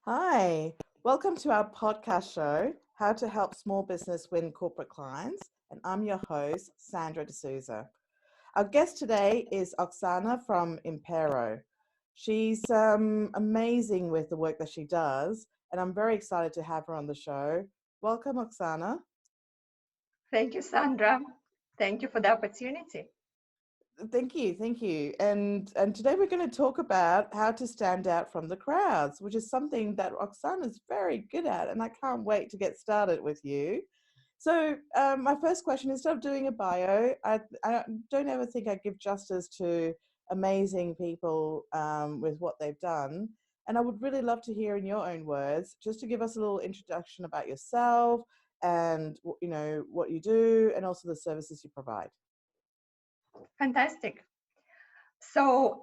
Hi, welcome to our podcast show, How to Help Small Business Win Corporate Clients. And I'm your host, Sandra D'Souza. Our guest today is Oksana from Impero. She's amazing with the work that she does, and I'm very excited to have her on the show. Welcome, Oksana. Thank you, Sandra. Thank you for the opportunity. Thank you. And today we're going to talk about how to stand out from the crowds, which is something that Oksana is very good at, and I can't wait to get started with you. So, my first question, instead of doing a bio, I don't ever think I give justice to amazing people with what they've done. And I would really love to hear in your own words, just to give us a little introduction about yourself and what you do, and also the services you provide. Fantastic. So,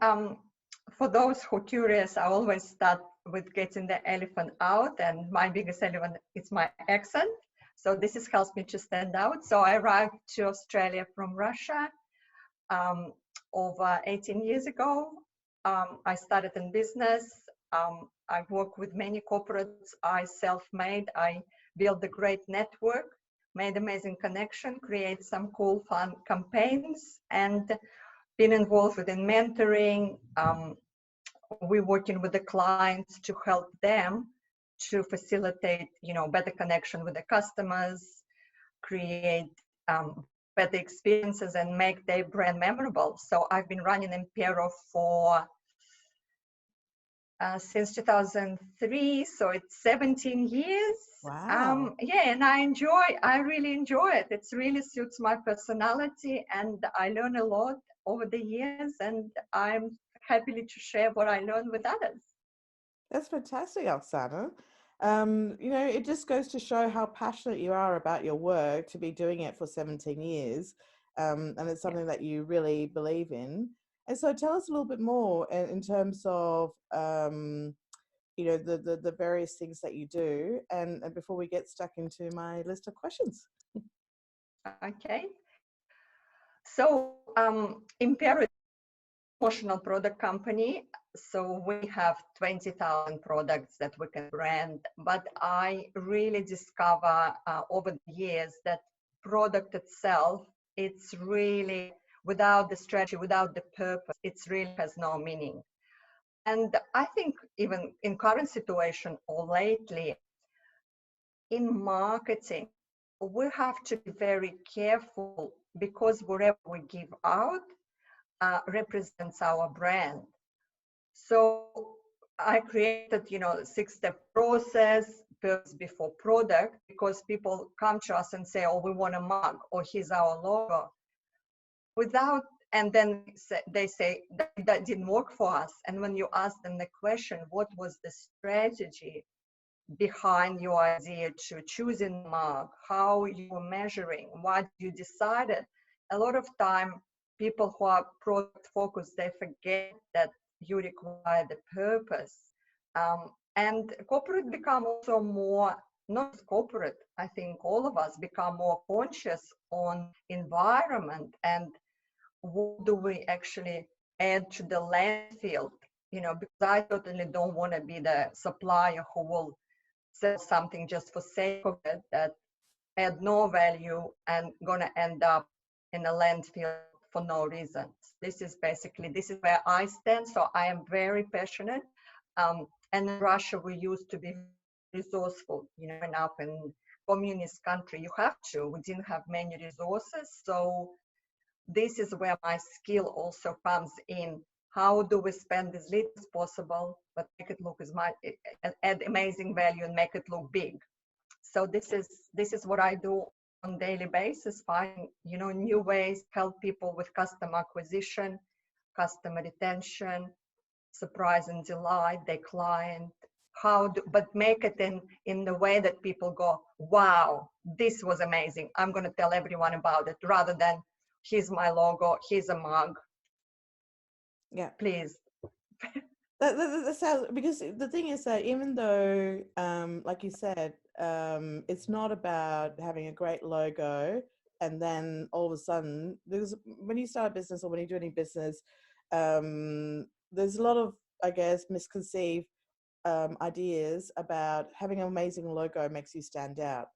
for those who are curious, I always start with getting the elephant out, and my biggest elephant is my accent. So this is helps me to stand out. So I arrived to Australia from Russia um, over 18 years ago. I started in business. I work with many corporates. I self-made. I built a great network, made amazing connection, create some cool, fun campaigns, and been involved within mentoring. We're working with the clients to help them to facilitate, better connection with the customers, create better experiences, and make their brand memorable. So I've been running Impero for since 2003, so it's 17 years. Wow. Yeah, and I really enjoy it. It really suits my personality, and I learn a lot over the years, and I'm happily to share what I learn with others. That's fantastic, Oksana. It just goes to show how passionate you are about your work to be doing it for 17 years. And it's Yeah. something that you really believe in. And so tell us a little bit more in terms of, the various things that you do. And before we get stuck into my list of questions. Okay. So Impero is an emotional product company. So we have 20,000 products that we can brand. But I really discover over the years that product itself, it's really without the strategy, without the purpose, it really has no meaning. And I think even in current situation or lately in marketing, we have to be very careful because whatever we give out represents our brand. So I created, 6-step process, purpose before product, because people come to us and say, oh, we want a mug, or here's our logo. Without, and then they say that didn't work for us. And when you ask them the question, what was the strategy behind your idea to choosing mug, how you were measuring, what you decided, a lot of time people who are product focused, they forget that you require the purpose. And corporate become also more, not just corporate, I think all of us become more conscious on environment and what do we actually add to the landfill, because I certainly don't want to be the supplier who will sell something just for sake of it that add no value and gonna end up in a landfill for no reason. This is where I stand. So I am very passionate. And in Russia, we used to be resourceful, and up in communist country, you have to. We didn't have many resources. So this is where my skill also comes in. How do we spend as little as possible, but make it look add amazing value and make it look big? So this is what I do on daily basis, find new ways, help people with customer acquisition, customer retention, surprise and delight their client. But make it in the way that people go, wow, this was amazing. I'm going to tell everyone about it, rather than here's my logo, here's a mug, Yeah. please. That sounds, because the thing is that even though, like you said, it's not about having a great logo and then all of a sudden, because when you start a business or when you do any business, there's a lot of, I guess, misconceived. ideas about having an amazing logo makes you stand out.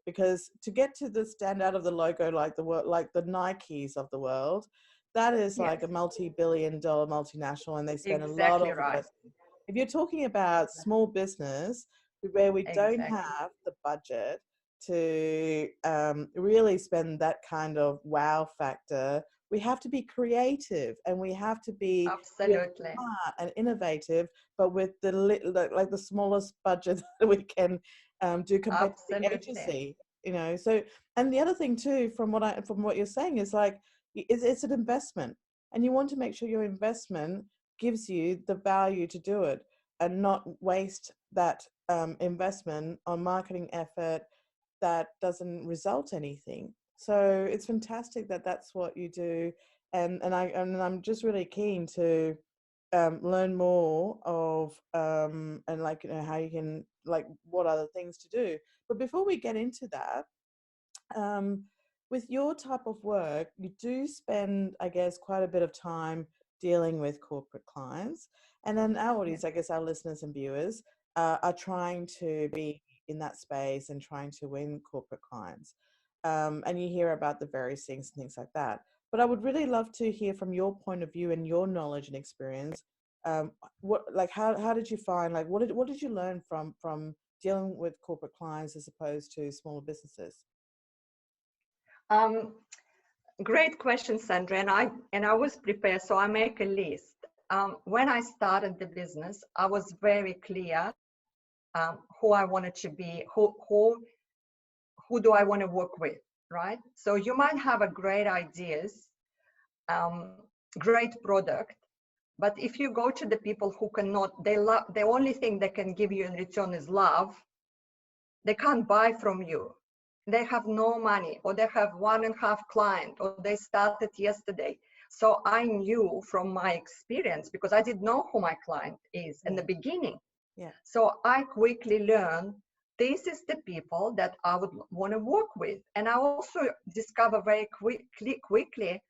Because to get to the stand out of the logo, like the world, like the Nikes of the world, that is like Yes, a multi-billion-dollar multinational, and they spend a lot exactly of right. investment. If you're talking about small business where we don't Exactly. have the budget to really spend that kind of wow factor, we have to be creative and we have to be really Absolutely. smart and innovative, but with the like the smallest budget that we can do compared to the Absolutely. agency. You know, so and the other thing too, from what you're saying, is like it's an investment, and you want to make sure your investment gives you the value to do it and not waste that investment on marketing effort that doesn't result anything. So it's fantastic that that's what you do, and I'm just really keen to learn more of and like how you can like what other things to do. But before we get into that, um, with your type of work, you do spend, I guess, quite a bit of time dealing with corporate clients. And then our Yes. audience, I guess our listeners and viewers, are trying to be in that space and trying to win corporate clients. And you hear about the various things and things like that. But I would really love to hear from your point of view and your knowledge and experience. What like how did you find like what did you learn from dealing with corporate clients as opposed to smaller businesses? Um, Great question, Sandra. And I was prepared, so I make a list. When I started the business, I was very clear who I wanted to be, who do I want to work with, right? So you might have a great ideas, um, great product, but if you go to the people who cannot, they love, the only thing they can give you in return is love. They can't buy from you. They have no money, or they have 1.5 client, or they started yesterday. So I knew from my experience, because I didn't know who my client is in Yeah, the beginning. yeah, So I quickly learned this is the people that I would want to work with. And I also discover very quickly,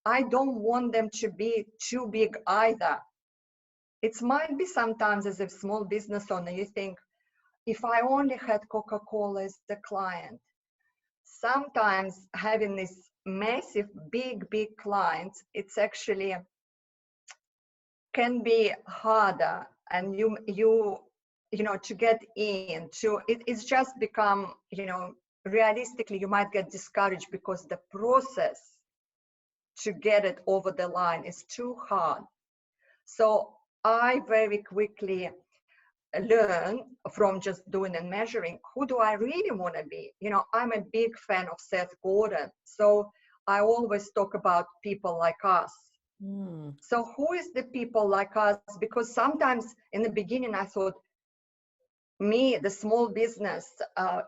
I don't want them to be too big either. It might be sometimes as a small business owner, you think, if I only had Coca-Cola as the client. Sometimes having this massive, big clients, it's actually can be harder, and you know to get into it, it's just become, you know, realistically you might get discouraged because the process to get it over the line is too hard. So I very quickly learn from just doing and measuring, who do I really want to be? You know, I'm a big fan of Seth Godin, so I always talk about people like us. mm, So who is the people like us? Because sometimes in the beginning I thought, me, the small business,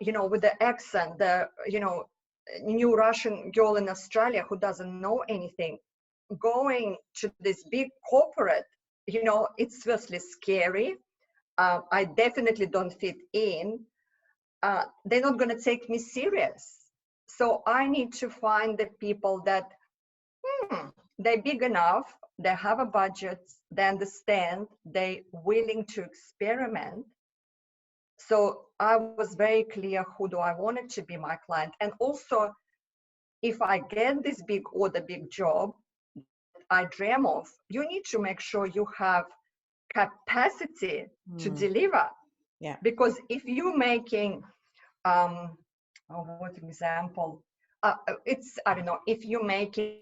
you know, with the accent, the, you know, new Russian girl in Australia who doesn't know anything, going to this big corporate, you know, it's firstly scary. I definitely don't fit in. They're not going to take me serious. So I need to find the people that, they're big enough, they have a budget, they understand, they're willing to experiment. So I was very clear who do I want it to be my client. And also, if I get this big order, big job I dream of, you need to make sure you have capacity to mm, deliver. yeah, Because if you're making, oh, what example? It's, I don't know, if you're making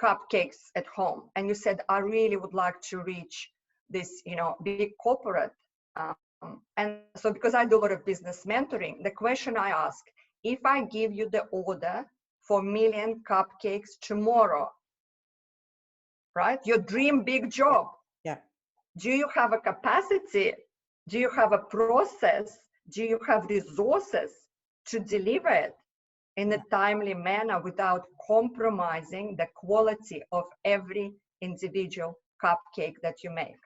cupcakes at home and you said, I really would like to reach this, you know, big corporate. And so because I do a lot of business mentoring, the question I ask, if I give you the order for 1,000,000 cupcakes tomorrow, right? Your dream big yeah, job. yeah. Do you have a capacity? Do you have a process? Do you have resources to deliver it in a timely manner without compromising the quality of every individual cupcake that you make?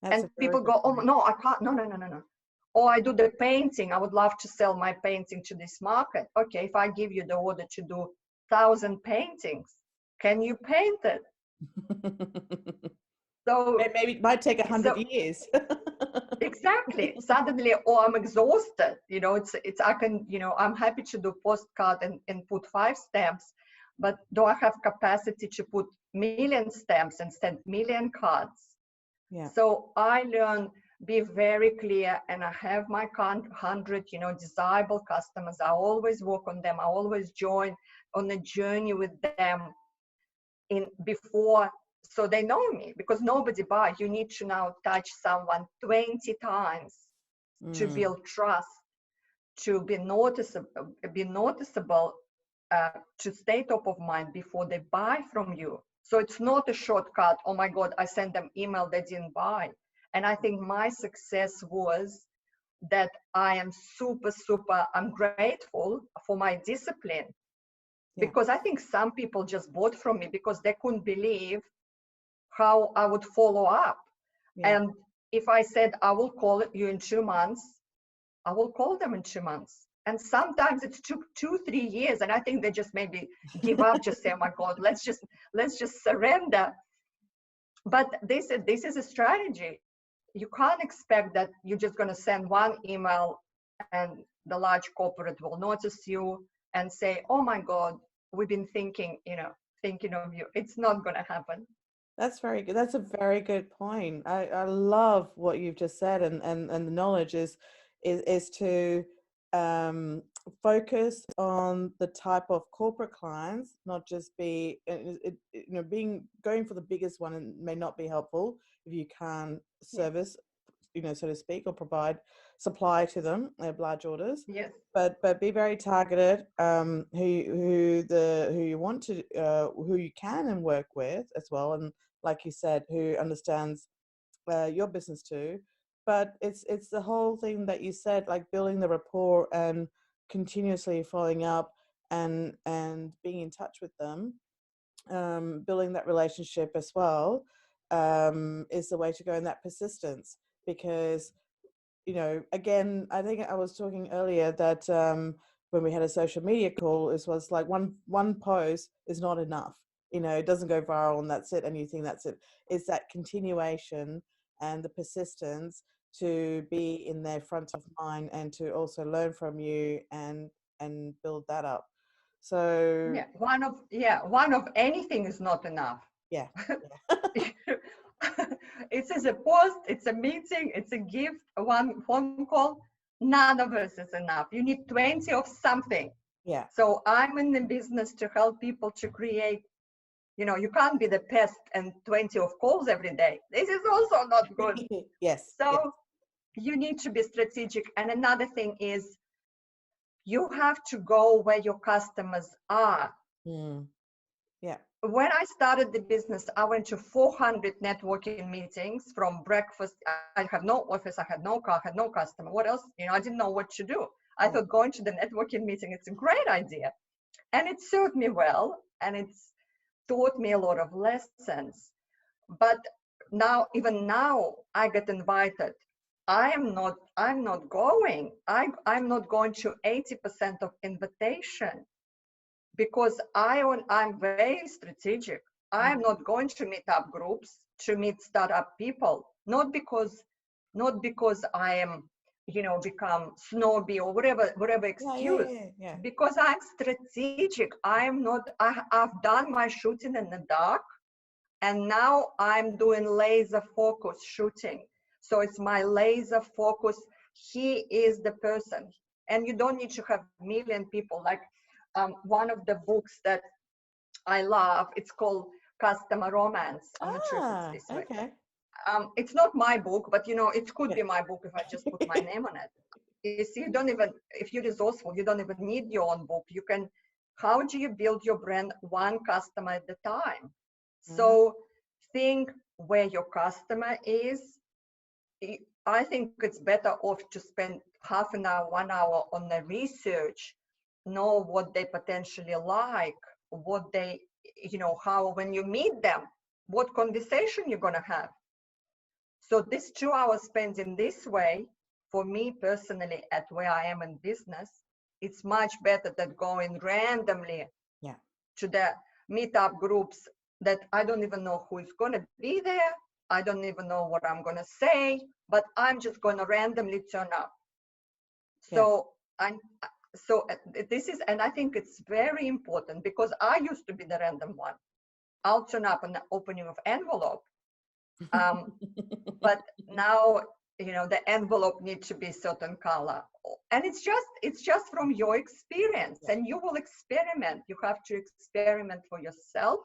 That's And a very people good go, oh, point. no, I can't. No, no, no, no, no. Oh, I do the painting. I would love to sell my painting to this market. Okay, if I give you the order to do 1,000 paintings, can you paint it? So, Maybe it might take 100 so years. Exactly. Suddenly, oh, I'm exhausted. I can, I'm happy to do postcard and put 5 stamps, but do I have capacity to put million stamps and send million cards? Yeah. So I learned be very clear, and I have my 100, desirable customers. I always work on them. I always join on a journey with them in before, so they know me, because nobody buys. You need to now touch someone 20 times to Mm. build trust, to be noticeable, to stay top of mind before they buy from you. So it's not a shortcut. Oh my God, I sent them email, they didn't buy. And I think my success was that I am I'm grateful for my discipline, Yeah. because I think some people just bought from me because they couldn't believe how I would follow up. Yeah. And if I said, I will call you in 2 months, I will call them in 2 months. And sometimes it took 2, 3 years. And I think they just maybe give up, just say, oh my God, let's just surrender. But this is a strategy. You can't expect that you're just going to send one email and the large corporate will notice you and say, oh my God, we've been thinking of you. It's not going to happen. That's very good. That's a very good point. I love what you've just said, and the knowledge is to um, focus on the type of corporate clients, not just be being going for the biggest one and may not be helpful if you can't Yes, service, so to speak, or provide supply to them. They have large orders, yes, but be very targeted. Who you want to who you can and work with as well, and like you said, who understands your business too. But it's the whole thing that you said, like building the rapport and continuously following up and being in touch with them, building that relationship as well, is the way to go, in that persistence. Because again, I think I was talking earlier that when we had a social media call, it was like one post is not enough. It doesn't go viral and that's it, and you think that's it. It's that continuation and the persistence to be in their front of mind and to also learn from you and build that up. So yeah. One of anything is not enough. yeah, It is a post, it's a meeting, it's a gift, one phone call. None of us is enough. You need 20 of something. yeah, So I'm in the business to help people to create, you can't be the pest and 20 of calls every day. This is also not good. yes, yes, So you need to be strategic. And another thing is, you have to go where your customers are. mm, yeah, When I started the business, I went to 400 networking meetings from breakfast. I had no office, I had no car, I had no customer. What else? I didn't know what to do. I yeah, thought going to the networking meeting, it's a great idea. And it served me well, and it's taught me a lot of lessons. But even now, I get invited. I'm not going. I'm not going to 80% of invitation, because I'm very strategic. I'm not going to meet up groups to meet startup people, not because I am, become snobby or whatever yeah, yeah, excuse, yeah, yeah. because I'm strategic. I'm not. I've done my shooting in the dark, and now I'm doing laser focus shooting. So it's my laser focus. He is the person, and you don't need to have million people. Like one of the books that I love, it's called Customer Romance. I'm not sure if it's Ah, this way. okay. It's not my book, but it could Yeah. be my book if I just put my name on it. You see, you don't even, if you're resourceful, you don't even need your own book. You can, how do you build your brand one customer at a time? Ah, So think where your customer is. I think it's better off to spend half an hour, 1 hour on the research, know what they potentially like, what they, how when you meet them, what conversation you're going to have. So this 2 hours spent in this way, for me personally, at where I am in business, it's much better than going randomly yeah. to the meetup groups that I don't even know who is going to be there. I don't even know what I'm going to say, but I'm just going to randomly turn up. Yeah. So this is, and I think it's very important because I used to be the random one. I'll turn up on the opening of envelope. But now, the envelope needs to be certain color. And it's just from your experience, and you will experiment. You have to experiment for yourself.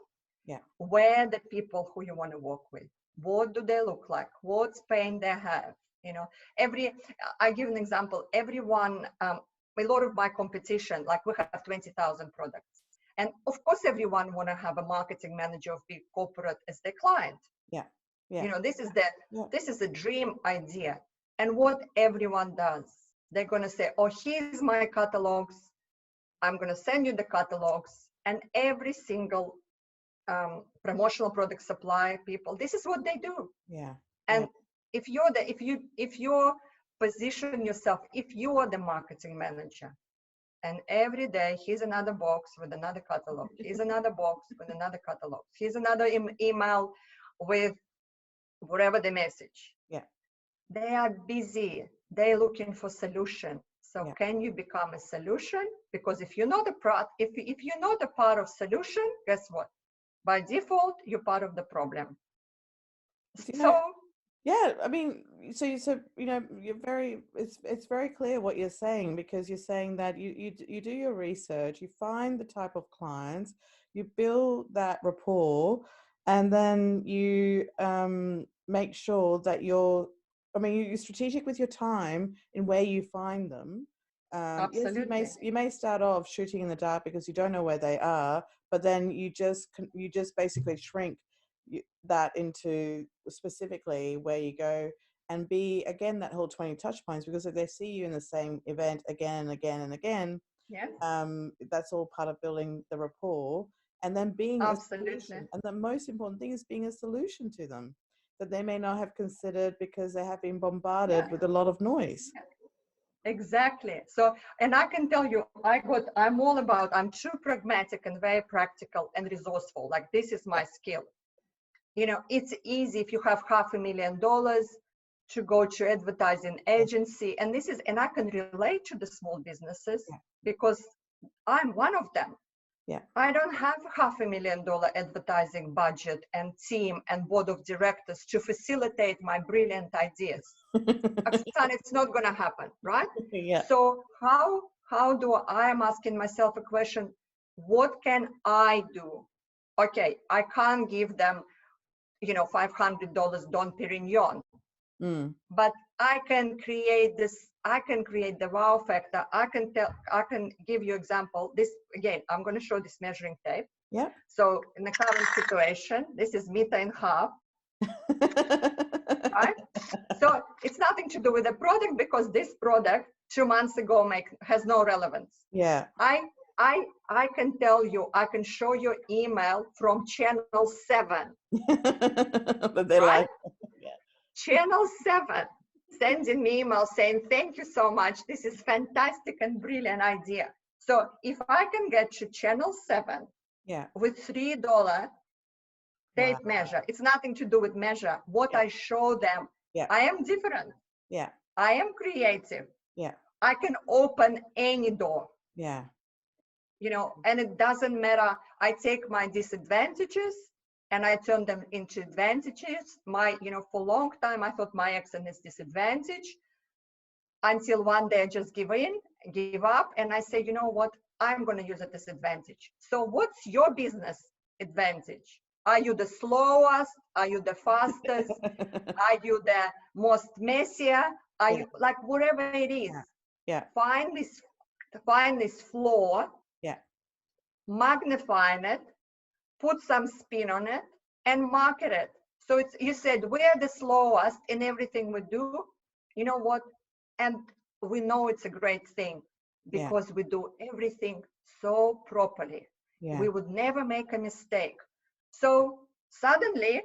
Yeah. Where the people who you want to work with, what do they look like? What's pain they have? I give an example. Everyone, a lot of my competition, like we have 20,000 products. And of course, everyone want to have a marketing manager of big corporate as their client. Yeah. Yeah. This is a dream idea. And what everyone does, they're going to say, oh, here's my catalogs. I'm going to send you the catalogs. And every single promotional product supply people, this is what they do. Yeah. And if you position yourself, if you are the marketing manager, and every day here's another box with another catalog, here's another box with another catalog, here's another email with whatever the message. Yeah. They are busy. They're looking for solution. So can you become a solution? Because if you're not if you're not a part of solution, guess what? By default, you're part of the problem. Yeah, I mean, so you're it's very clear what you're saying, because you're saying that you do your research, you find the type of clients, you build that rapport, and then you make sure that you're strategic with your time in where you find them. Absolutely. Yes, you may start off shooting in the dark because you don't know where they are, but then you just basically shrink that into specifically where you go, and be again that whole 20 touch points, because if they see you in the same event again and again and again, that's all part of building the rapport, and then being a solution. And the most important thing is being a solution to them that they may not have considered because they have been bombarded with a lot of noise. Exactly. So, and I can tell you, I'm too pragmatic and very practical and resourceful. Like, this is my skill. It's easy if you have $500,000 to go to advertising agency. And I can relate to the small businesses because I'm one of them. Yeah. I don't have $500,000 advertising budget and team and board of directors to facilitate my brilliant ideas. Oksana, it's not going to happen, right? Yeah. So I'm asking myself a question, what can I do? Okay, I can't give them, $500 Dom Perignon, but I can create the wow factor. I can give you example. This, again, I'm going to show this measuring tape. Yeah. So in the current situation, this is meter and half. Right? So it's nothing to do with the product, because this product 2 months ago has no relevance. Yeah. I can tell you, I can show you email from channel 7. But they right? Yeah. Channel 7 sending me email saying, thank you so much. This is fantastic and brilliant idea. So if I can get to channel 7 with $3 tape measure, it's nothing to do with measure. What I show them, I am different. Yeah. I am creative. Yeah. I can open any door. Yeah. And it doesn't matter. I take my disadvantages and I turn them into advantages. For a long time, I thought my accent is disadvantage, until one day I just give up, and I say, you know what? I'm going to use it as advantage. So what's your business advantage? Are you the slowest? Are you the fastest? Are you the most messier? Are you, like, whatever it is? Yeah. Find this flaw. Yeah. Magnifying it, put some spin on it, and market it. So you said we're the slowest in everything we do. You know what? And we know it's a great thing because we do everything so properly. We would never make a mistake. So suddenly,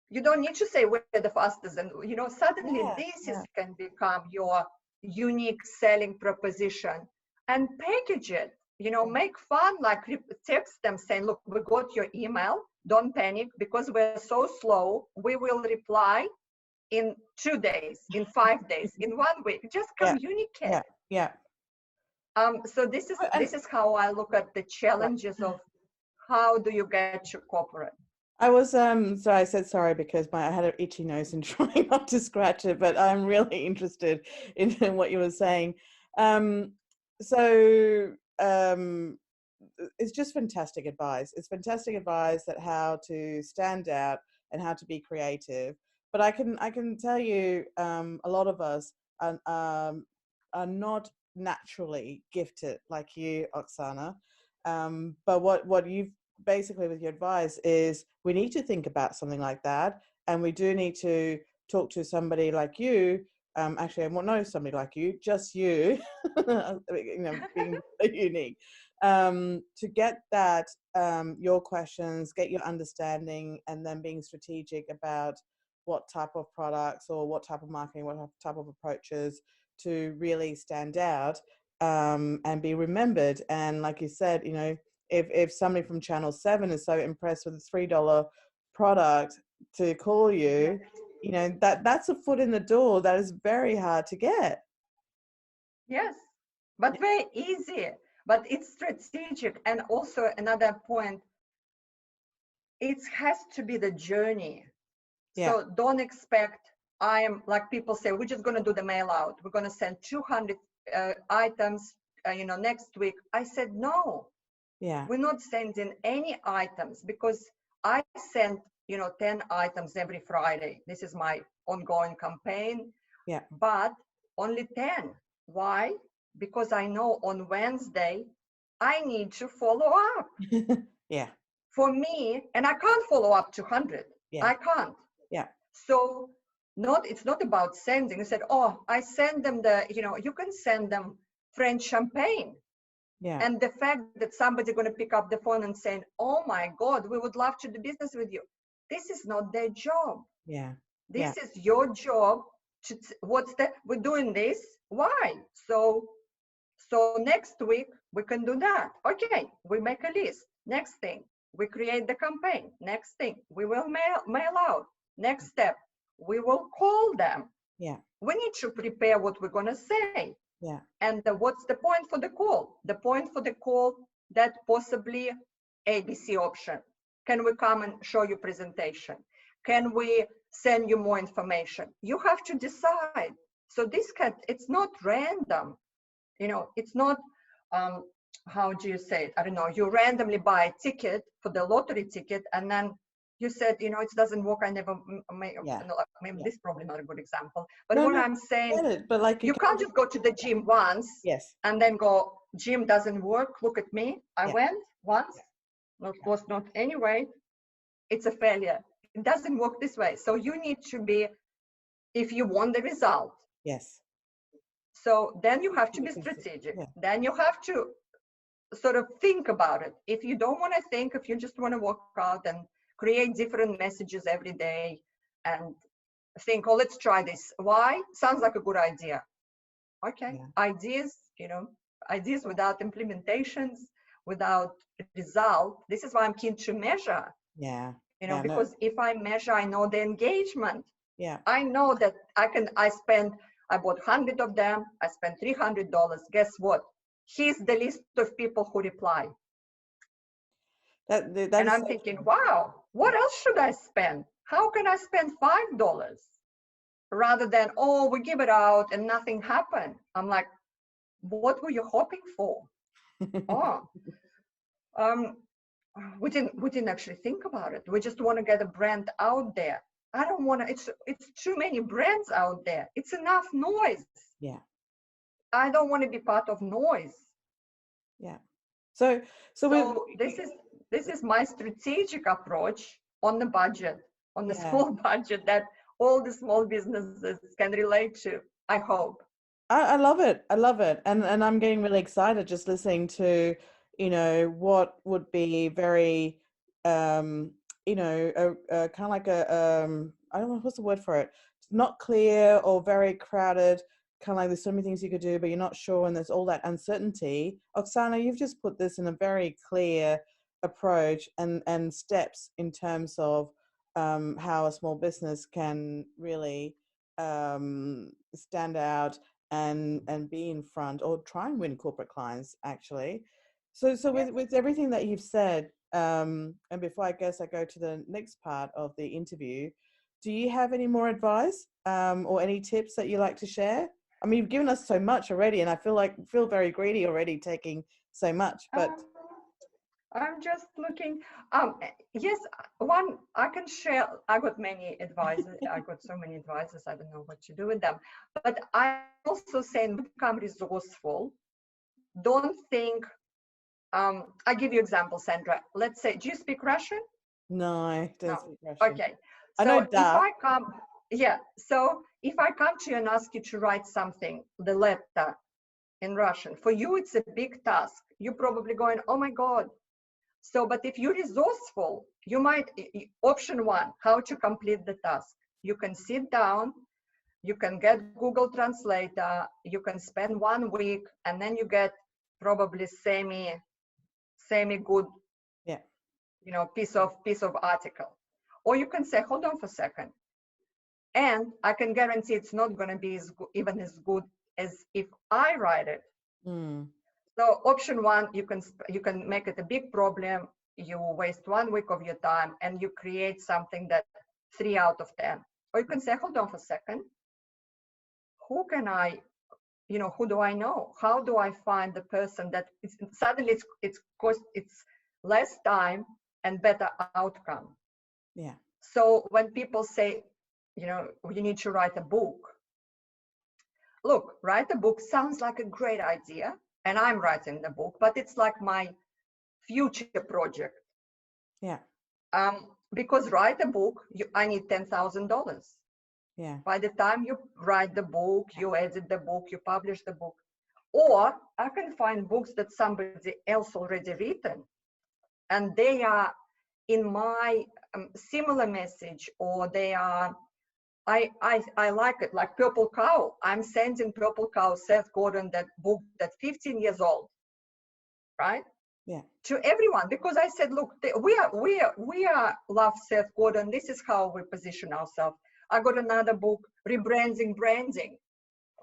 you don't need to say we're the fastest, and suddenly can become your unique selling proposition, and package it. Make fun, like text them saying, look, we got your email. don't panic, because we're so slow. We will reply in 2 days, in 5 days, in 1 week. Just Yeah. communicate. Yeah. Yeah. So this And is how I look at the challenges of how do you get your corporate. I was so I said sorry because I had an itchy nose and trying not to scratch it, but I'm really interested in what you were saying. Um, so it's just fantastic advice. It's fantastic advice that how to stand out and how to be creative. But I can tell you, a lot of us are not naturally gifted like you, Oksana. But what you've basically with your advice is we need to think about something like that, and we do need to talk to somebody like you. Actually, I won't know somebody like you, just you, being unique, to get that, your questions, get your understanding, and then being strategic about what type of products or what type of marketing, what type of approaches to really stand out, and be remembered. And like you said, if somebody from Channel 7 is so impressed with a $3 product to call you, that's a foot in the door that is very hard to get. Yes, but very easy, but it's strategic. And also another point, it has to be the journey. Yeah. So don't expect, I am like people say, we're just going to do the mail out. We're going to send 200 items, next week. I said, no, Yeah. we're not sending any items, because I send, 10 items every Friday. This is my ongoing campaign. Yeah. But only 10. Why? Because I know on Wednesday, I need to follow up. Yeah. For me, and I can't follow up 200. Yeah. I can't. Yeah. So it's not about sending. I said, oh, I send them you can send them French champagne. Yeah. And the fact that somebody's going to pick up the phone and saying, oh my God, we would love to do business with you. This is not their job. Yeah. This is your job. We're doing this. Why? So next week we can do that. Okay, we make a list. Next thing, we create the campaign. Next thing, we will mail out. Next step, we will call them. Yeah. We need to prepare what we're going to say. Yeah. And what's the point for the call? The point for the call, that possibly ABC option. Can we come and show you presentation? Can we send you more information? You have to decide. So it's not random. It's not, how do you say it? I don't know. You randomly buy a ticket for the lottery ticket, and then you said, it doesn't work. I never maybe this is probably not a good example. But No, what no, I'm saying, but like you can't just go to the gym once yes. and then go, gym doesn't work. Look at me. I Yeah. went once. Of course not anyway. It's a failure. It doesn't work this way. So you need to be, if you want the result. Yes. So then you have to be strategic. Yeah. Then you have to sort of think about it. If you don't want to think, if you just want to work out and create different messages every day and think, oh, let's try this. Why? Sounds like a good idea. Okay. Yeah. Ideas without implementations, without result. This is why I'm keen to measure. Yeah. Because if I measure, I know the engagement. Yeah. I know that I bought 100 of them. I spent $300. Guess what? Here's the list of people who reply. And I'm thinking, wow, what else should I spend? How can I spend $5 rather than, oh, we give it out and nothing happened? I'm like, what were you hoping for? We didn't actually think about it. We just want to get a brand out there. I don't want to, it's too many brands out there. It's enough noise. Yeah. I don't want to be part of noise. Yeah. So this is my strategic approach on the budget, on the small budget that all the small businesses can relate to, I hope. I love it. I love it. And I'm getting really excited just listening to, what would be very, kind of like I don't know, what's the word for it? Not clear or very crowded, kind of like there's so many things you could do, but you're not sure, and there's all that uncertainty. Oksana, you've just put this in a very clear, approach and steps in terms of how a small business can really stand out and be in front or try and win corporate clients actually. So Yes. with everything that you've said, and before I guess I go to the next part of the interview, do you have any more advice or any tips that you like to share? I mean, you've given us so much already, and I feel very greedy already taking so much. But Um, I'm just looking. Yes, one I can share. I got many advisors. I got so many advisors. I don't know what to do with them. But I also saying become resourceful. Don't think. I give you example, Sandra. Let's say, do you speak Russian? no, I don't No. speak Russian. Okay. I know So if da. I come, yeah. So if I come to you and ask you to write something, the letter in Russian, for you it's a big task. You're probably going, oh my God. So, but if you're resourceful, you might, option one, how to complete the task. You can sit down, you can get Google Translator, you can spend 1 week, and then you get probably semi good, Yeah, piece of article. Or you can say, hold on for a second. And I can guarantee it's not going to be even as good as if I write it. mm, So option one, you can make it a big problem. You waste 1 week of your time and you create something that 3 out of 10. Or you can say, hold on for a second. Who can I, who do I know? How do I find the person that suddenly it's less time and better outcome. yeah, So when people say, you need to write a book. Look, write a book sounds like a great idea. And I'm writing the book, but it's like my future project. yeah, Because write a book, I need $10,000. yeah, By the time you write the book, you edit the book, you publish the book. Or I can find books that somebody else already written, and they are in my similar message, or they are, I like it, like Purple Cow. I'm sending Purple Cow, Seth Godin, that book that's 15 years old, right? yeah, To everyone, because I said, look, we are love Seth Godin. This is how we position ourselves. I got another book, Rebranding Branding.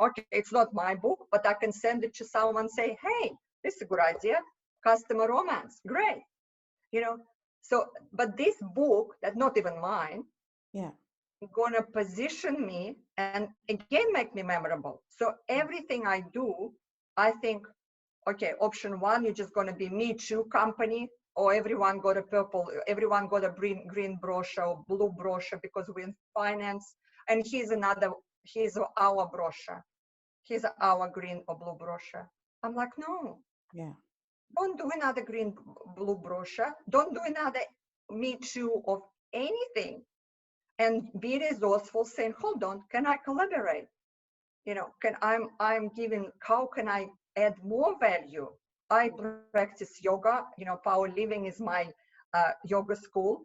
Okay, it's not my book, but I can send it to someone, say, hey, this is a good idea. Customer romance, great. So, but this book, that's not even mine, yeah, gonna position me and again make me memorable. So everything I do, I think, okay, option one, you're just gonna be Me Too company, or everyone got a green brochure or blue brochure because we're in finance, and here's our brochure. Here's our green or blue brochure. I'm like, no, yeah, don't do another green blue brochure. Don't do another Me Too of anything. And be resourceful, saying, hold on, can I collaborate? How can I add more value? I practice yoga, Power Living is my yoga school.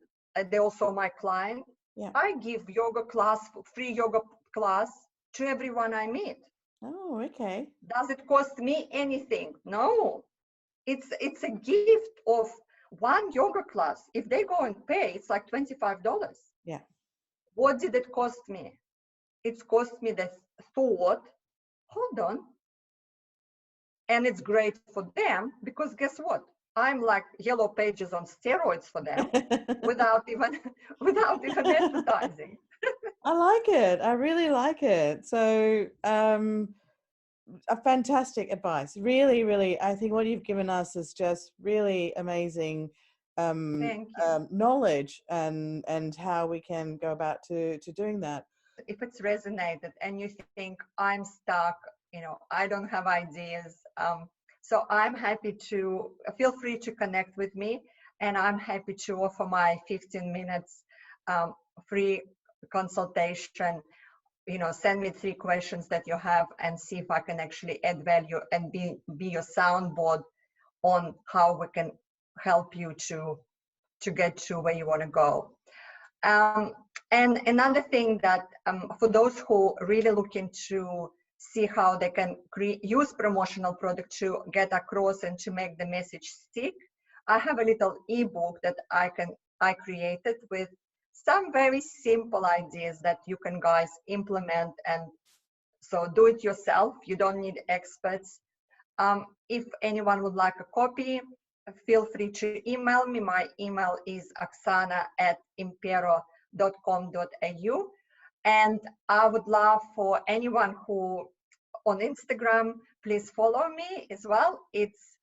They're also my client. yeah. I give free yoga class to everyone I meet. Oh, okay. Does it cost me anything? No. It's a gift of one yoga class. If they go and pay, it's like $25. Yeah, What did it cost me? It's cost me the thought, hold on. And it's great for them because guess what? I'm like Yellow Pages on steroids for them without even advertising. I like it. I really like it. So, a fantastic advice. Really, really, I think what you've given us is just really amazing Thank you. knowledge and how we can go about to doing that. If it's resonated and you think I'm stuck, I don't have ideas. So I'm happy to feel free to connect with me, and I'm happy to offer my 15 minutes free consultation. Send me 3 questions that you have and see if I can actually add value and be your soundboard on how we can help you to get to where you want to go. And another thing that for those who really looking to see how they can use promotional product to get across and to make the message stick, I have a little ebook that I created with some very simple ideas that you can guys implement, and so do it yourself. You don't need experts. If anyone would like a copy, feel free to email me. My email is oksana@impero.com.au. And I would love for anyone who on Instagram, please follow me as well. It's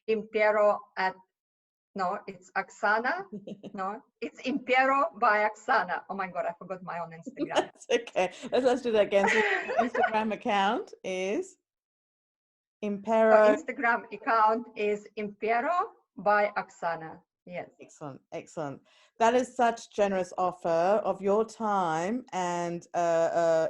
Impero no, it's Oksana. No, it's Impero by Oksana. Oh my God, I forgot my own Instagram. That's okay. Let's do that again. So your Instagram account is Impero. Instagram account is Impero by Oksana. Yes. Excellent, excellent. That is such generous offer of your time and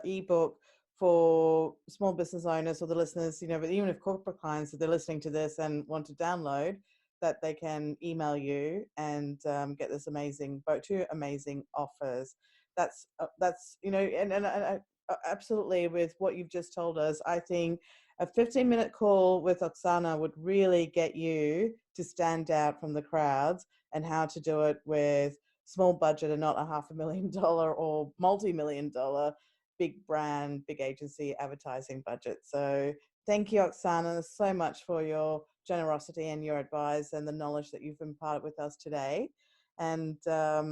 ebook for small business owners or the listeners, but even if corporate clients, if they're listening to this and want to download, that they can email you and get this amazing, two amazing offers. That's and absolutely with what you've just told us, I think a 15-minute call with Oksana would really get you to stand out from the crowds, and how to do it with small budget and not a $500,000 or multi-million-dollar big brand, big agency advertising budget. So thank you, Oksana, so much for your generosity and your advice and the knowledge that you've imparted with us today. And I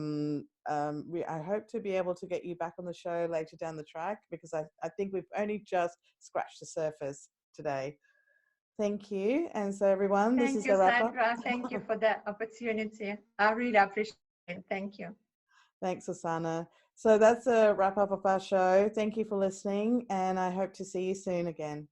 hope to be able to get you back on the show later down the track, because I think we've only just scratched the surface today. Thank you. And so everyone, this is the wrap up. Sandra. Thank you for the opportunity. I really appreciate it. Thank you. Thanks, Oksana. So that's a wrap up of our show. Thank you for listening, and I hope to see you soon again.